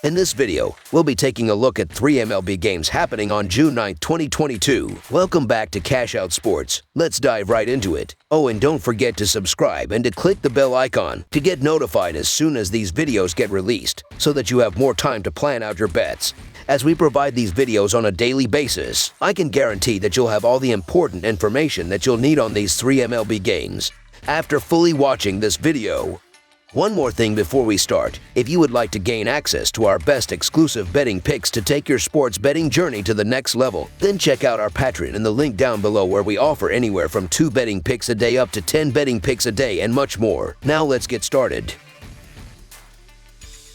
In this video, we'll be taking a look at 3 MLB games happening on June 9, 2022. Welcome back to Cash Out Sports. Let's dive right into it. Oh, and don't forget to subscribe and to click the bell icon to get notified as soon as these videos get released, so that you have more time to plan out your bets. As we provide these videos on a daily basis, I can guarantee that you'll have all the important information that you'll need on these 3 MLB games after fully watching this video. One more thing before we start. If you would like to gain access to our best exclusive betting picks to take your sports betting journey to the next level, then check out our Patreon in the link down below, where we offer anywhere from 2 betting picks a day up to 10 betting picks a day and much more. Now let's get started.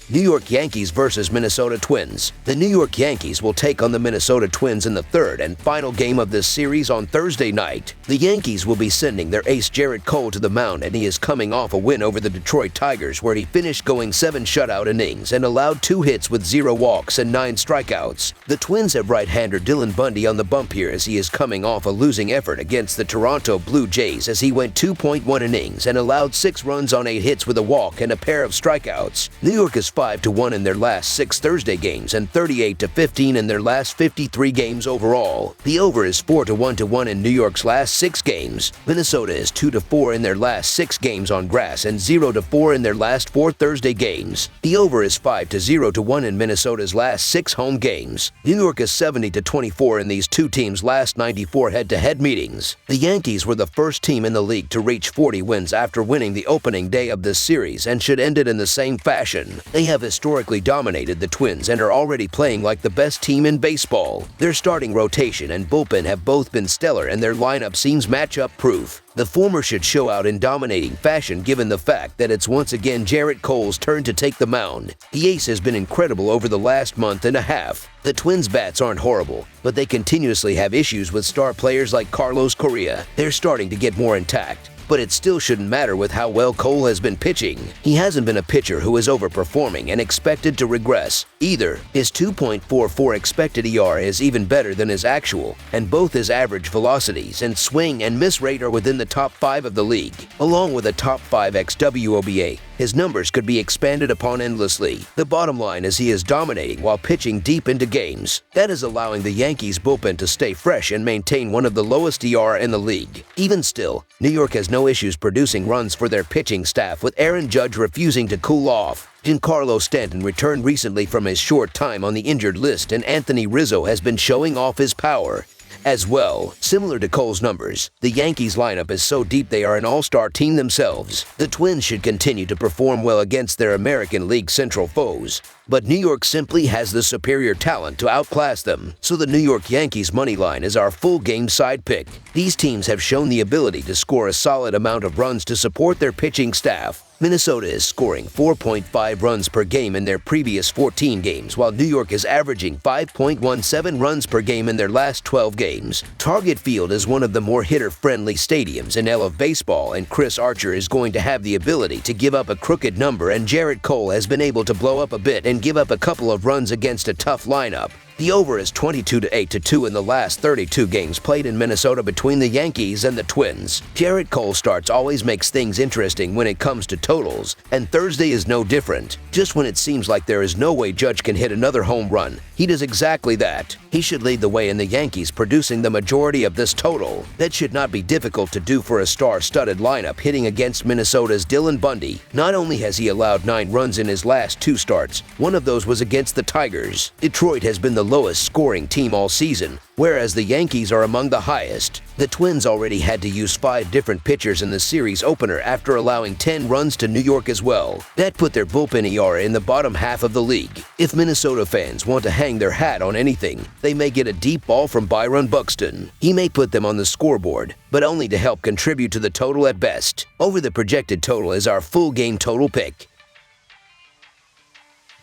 New York Yankees versus Minnesota Twins. The New York Yankees will take on the Minnesota Twins in the third and final game of this series on Thursday night. The Yankees will be sending their ace Gerrit Cole to the mound, and he is coming off a win over the Detroit Tigers, where he finished going 7 shutout innings and allowed 2 hits with 0 walks and 9 strikeouts. The Twins have right-hander Dylan Bundy on the bump here, as he is coming off a losing effort against the Toronto Blue Jays, as he went 2.1 innings and allowed 6 runs on 8 hits with a walk and a pair of strikeouts. New York is 5-1 in their last 6 Thursday games and 38-15 in their last 53 games overall. The over is 4-1 in New York's last 6 games. Minnesota is 2-4 in their last 6 games on grass and 0-4 in their last 4 Thursday games. The over is 5-0 in Minnesota's last 6 home games. New York is 70-24 in these two teams' last 94 head-to-head meetings. The Yankees were the first team in the league to reach 40 wins after winning the opening day of this series, and should end it in the same fashion. They have historically dominated the Twins and are already playing like the best team in baseball. Their starting rotation and bullpen have both been stellar, and their lineup seems matchup proof. The former should show out in dominating fashion, given the fact that it's once again Gerrit Cole's turn to take the mound. The ace has been incredible over the last month and a half. The Twins' bats aren't horrible, but they continuously have issues with star players like Carlos Correa. They're starting to get more intact, but it still shouldn't matter with how well Cole has been pitching. He hasn't been a pitcher who is overperforming and expected to regress either. His 2.44 expected ERA is even better than his actual, and both his average velocities and swing and miss rate are within the top 5 of the league. Along with a top 5 xWOBA, his numbers could be expanded upon endlessly. The bottom line is he is dominating while pitching deep into games. That is allowing the Yankees bullpen to stay fresh and maintain one of the lowest ERA in the league. Even still, New York has no issues producing runs for their pitching staff, with Aaron Judge refusing to cool off. Giancarlo Stanton returned recently from his short time on the injured list, and Anthony Rizzo has been showing off his power as well. Similar to Cole's numbers, the Yankees lineup is so deep they are an all-star team themselves. The Twins should continue to perform well against their American League Central foes, but New York simply has the superior talent to outclass them. So the New York Yankees money line is our full game side pick. These teams have shown the ability to score a solid amount of runs to support their pitching staff. Minnesota is scoring 4.5 runs per game in their previous 14 games, while New York is averaging 5.17 runs per game in their last 12 games. Target Field is one of the more hitter-friendly stadiums in all of baseball, and Chris Archer is going to have the ability to give up a crooked number, and Gerrit Cole has been able to blow up a bit and give up a couple of runs against a tough lineup. The over is 22-8 in the last 32 games played in Minnesota between the Yankees and the Twins. Gerrit Cole starts always makes things interesting when it comes to totals, and Thursday is no different. Just when it seems like there is no way Judge can hit another home run, he does exactly that. He should lead the way in the Yankees producing the majority of this total. That should not be difficult to do for a star-studded lineup hitting against Minnesota's Dylan Bundy. Not only has he allowed 9 runs in his last 2 starts, one of those was against the Tigers. Detroit has been the lowest scoring team all season, whereas the Yankees are among the highest. The Twins already had to use 5 different pitchers in the series opener after allowing 10 runs to New York as well. That put their bullpen ERA in the bottom half of the league. If Minnesota fans want to hang their hat on anything, they may get a deep ball from Byron Buxton. He may put them on the scoreboard, but only to help contribute to the total at best. Over the projected total is our full game total pick.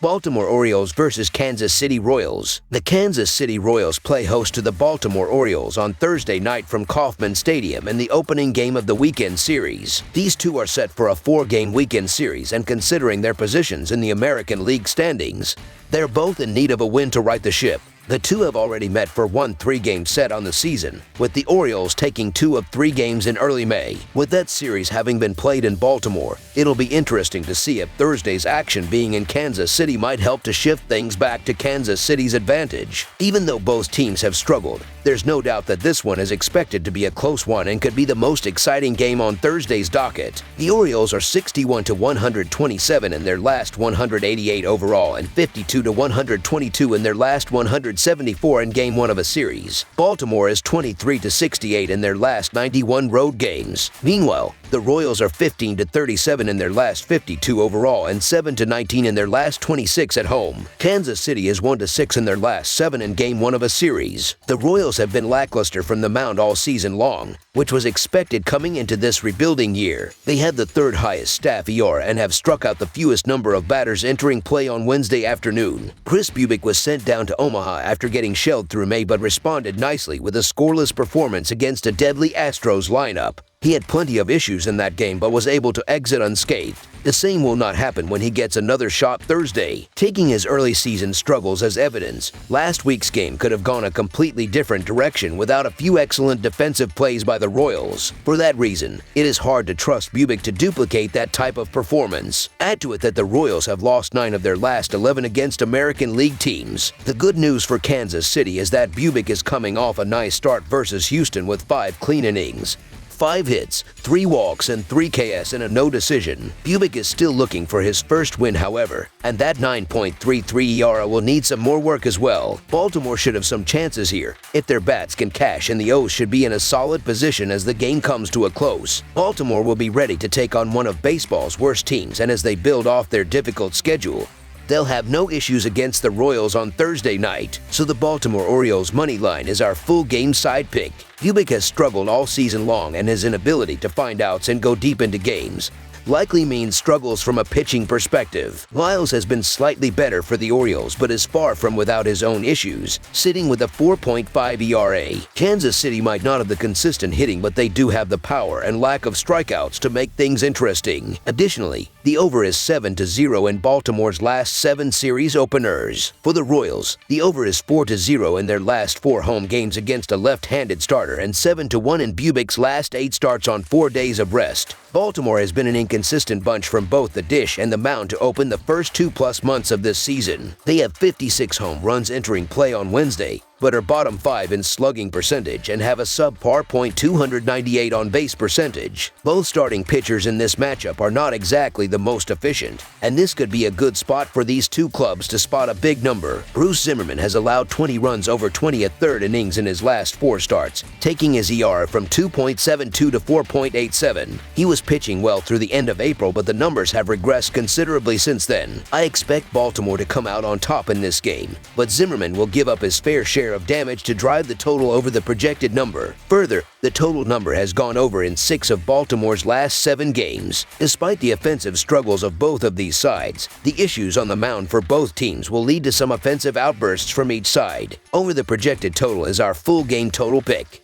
Baltimore Orioles versus Kansas City Royals. The Kansas City Royals play host to the Baltimore Orioles on Thursday night from Kauffman Stadium in the opening game of the weekend series. These two are set for a 4-game weekend series, and considering their positions in the American League standings, They're both in need of a win to right the ship. The two have already met for one 3-game set on the season, with the Orioles taking 2 of 3 games in early May. With that series having been played in Baltimore, it'll be interesting to see if Thursday's action being in Kansas City might help to shift things back to Kansas City's advantage. Even though both teams have struggled, there's no doubt that this one is expected to be a close one and could be the most exciting game on Thursday's docket. The Orioles are 61-127 in their last 188 overall and 52-122 in their last 174 in Game 1 of a series. Baltimore is 23-68 in their last 91 road games. Meanwhile, the Royals are 15-37 in their last 52 overall and 7-19 in their last 26 at home. Kansas City is 1-6 in their last 7 in Game 1 of a series. The Royals have been lackluster from the mound all season long, which was expected coming into this rebuilding year. They had the 3rd highest staff ERA and have struck out the fewest number of batters entering play on Wednesday afternoon. Chris Bubic was sent down to Omaha after getting shelled through May but responded nicely with a scoreless performance against a deadly Astros lineup. He had plenty of issues in that game but was able to exit unscathed. The same will not happen when he gets another shot Thursday. Taking his early season struggles as evidence, last week's game could have gone a completely different direction without a few excellent defensive plays by the Royals. For that reason, it is hard to trust Bubic to duplicate that type of performance. Add to it that the Royals have lost 9 of their last 11 against American League teams. The good news for Kansas City is that Bubic is coming off a nice start versus Houston with 5 clean innings, 5 hits, 3 walks, and 3 KS and a no decision. Bubic is still looking for his first win, however, and that 9.33 ERA will need some more work as well. Baltimore should have some chances here if their bats can cash, and the O's should be in a solid position as the game comes to a close. Baltimore will be ready to take on one of baseball's worst teams, and as they build off their difficult schedule, they'll have no issues against the Royals on Thursday night, so the Baltimore Orioles money line is our full game side pick. Bubic has struggled all season long, and his inability to find outs and go deep into games likely means struggles from a pitching perspective. Lyles has been slightly better for the Orioles but is far from without his own issues, sitting with a 4.5 ERA. Kansas City might not have the consistent hitting, but they do have the power and lack of strikeouts to make things interesting. Additionally, the over is 7-0 in Baltimore's last 7 series openers. For the Royals, the over is 4-0 in their last 4 home games against a left-handed starter and 7-1 in Bubic's last 8 starts on 4 days of rest. Baltimore has been an inconsistent bunch from both the dish and the mound to open the first 2+ months of this season. They have 56 home runs entering play on Wednesday, but are bottom 5 in slugging percentage and have a subpar .298 on-base percentage. Both starting pitchers in this matchup are not exactly the most efficient, and this could be a good spot for these two clubs to spot a big number. Bruce Zimmerman has allowed 20 runs over 20 1/3 innings in his last 4 starts, taking his ERA from 2.72 to 4.87. He was pitching well through the end of April, but the numbers have regressed considerably since then. I expect Baltimore to come out on top in this game, but Zimmerman will give up his fair share of damage to drive the total over the projected number. Further, the total number has gone over in 6 of Baltimore's last 7 games. Despite the offensive struggles of both of these sides, the issues on the mound for both teams will lead to some offensive outbursts from each side. Over the projected total is our full game total pick.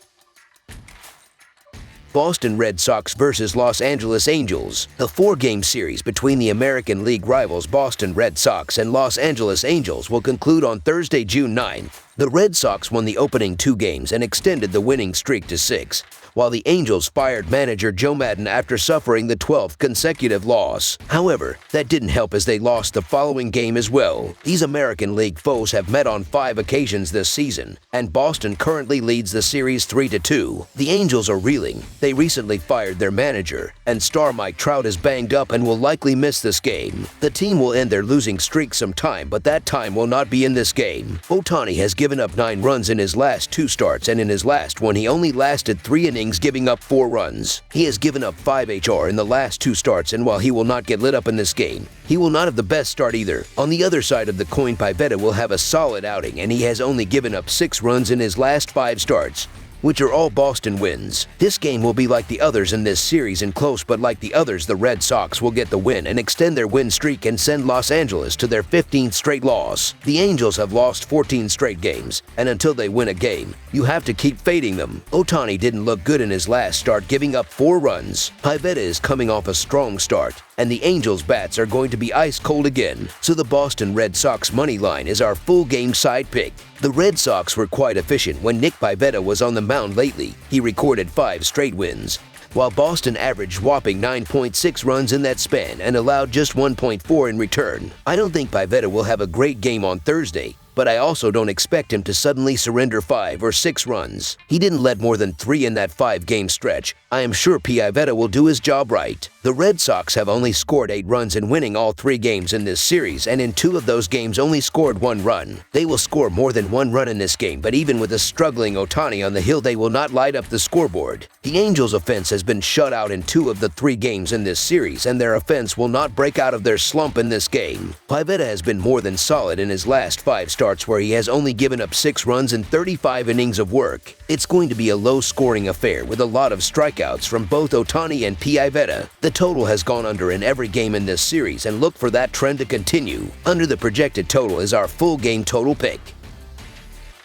Boston Red Sox versus Los Angeles Angels. The 4-game series between the American League rivals Boston Red Sox and Los Angeles Angels will conclude on Thursday, June 9th. The Red Sox won the opening 2 games and extended the winning streak to 6, while the Angels fired manager Joe Maddon after suffering the 12th consecutive loss. However, that didn't help as they lost the following game as well. These American League foes have met on 5 occasions this season, and Boston currently leads the series 3-2. The Angels are reeling. They recently fired their manager, and star Mike Trout is banged up and will likely miss this game. The team will end their losing streak sometime, but that time will not be in this game. Ohtani has given up 9 runs in his last 2 starts, and in his last one he only lasted 3 innings, giving up 4 runs. He has given up 5 HR in the last 2 starts, and while he will not get lit up in this game, he will not have the best start either. On the other side of the coin, Pivetta will have a solid outing, and he has only given up 6 runs in his last 5 starts. which are all Boston wins. This game will be like the others in this series and close, but like the others, the Red Sox will get the win and extend their win streak and send Los Angeles to their 15th straight loss. The Angels have lost 14 straight games, and until they win a game, you have to keep fading them. Ohtani didn't look good in his last start, giving up 4 runs. Pivetta is coming off a strong start, and the Angels' bats are going to be ice cold again, so the Boston Red Sox money line is our full game side pick. The Red Sox were quite efficient when Nick Pivetta was on the mound lately. He recorded 5 straight wins, while Boston averaged whopping 9.6 runs in that span and allowed just 1.4 in return. I don't think Pivetta will have a great game on Thursday, but I also don't expect him to suddenly surrender 5 or 6 runs. He didn't let more than 3 in that 5-game stretch. I am sure Pivetta will do his job right. The Red Sox have only scored 8 runs in winning all 3 games in this series, and in 2 of those games only scored 1 run. They will score more than 1 run in this game, but even with a struggling Ohtani on the hill, they will not light up the scoreboard. The Angels' offense has been shut out in 2 of the 3 games in this series, and their offense will not break out of their slump in this game. Pivetta has been more than solid in his last 5 starts, where he has only given up 6 runs in 35 innings of work. It's going to be a low-scoring affair with a lot of strikeouts from both Ohtani and Pivetta. The total has gone under in every game in this series, and look for that trend to continue. Under the projected total is our full game total pick.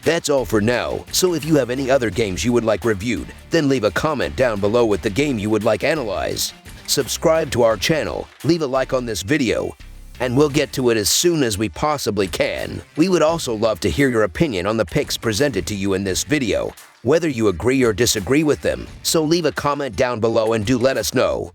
That's all for now, so if you have any other games you would like reviewed, then leave a comment down below with the game you would like analyzed. Subscribe to our channel, leave a like on this video, and we'll get to it as soon as we possibly can. We would also love to hear your opinion on the picks presented to you in this video, whether you agree or disagree with them, so leave a comment down below and do let us know.